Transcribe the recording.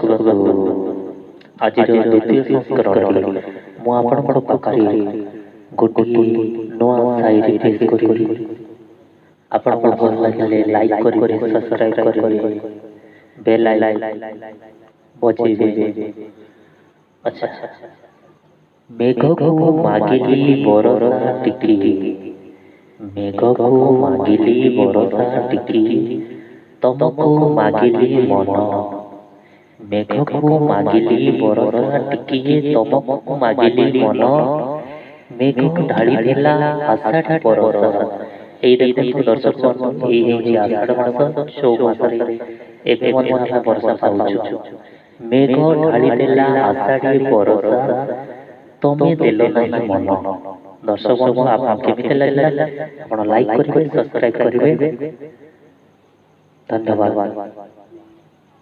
ଦର୍ଶକ ବନ୍ଧୁ ଆଜିର ଦ୍ୱିତୀୟ ସଂସ୍କରଣରେ ମୁଁ ଆପଣଙ୍କ ପାଖରେ ଗୋଟିଏ ନୂଆ ସାଇରି ପେଶ କରିବି। ଆପଣଙ୍କୁ ଭଲ ଲାଗିଲେ ଲାଇକ୍ କରିବେ, ସବସ୍କ୍ରାଇବ୍ କରିବେ, ବେଲ୍ ଆଇକନ୍ ବଜେଇବେ। ଆଚ୍ଛା, ମେଘକୁ ମାଗିଲି ବରଷା ଟିକି, ମେଘକୁ ମାଗିଲି ବରଷା ଟିକି, ତମକୁ ମାଗିଲି ମନ। ମେଘକୁ ମାଗିଲି ବରଷା ଟିକିଏ, ତମକୁ ମାଗିଲି ମନ। ମେଘ ଢାଳି ଦେଲା ଆଷାଢ଼ ବରଷା। ଏଇ ଦେଖନ୍ତୁ ଦର୍ଶକ ବନ୍ଧୁ, ଏଇ ହେଉଛି ଆଷାଢ଼ ମାସ, ଚଉ ମାସରେ ଏବେ ମଧ୍ୟ ଆମେ ବର୍ଷା ପାଉଛୁ। ମେଘ ଢାଳି ଦେଲା ଆଷାଢ଼ ବରଷା, ତମେ ଦେଲ ନାହିଁ ମନ। ଦର୍ଶକ ବନ୍ଧୁ, ଆପଣ କେମିତି ଲାଗିଲା? ଆପଣ ଲାଇକ୍ କରିବେ, ସବସ୍କ୍ରାଇବ୍ କରିବେ। ଧନ୍ୟବାଦ।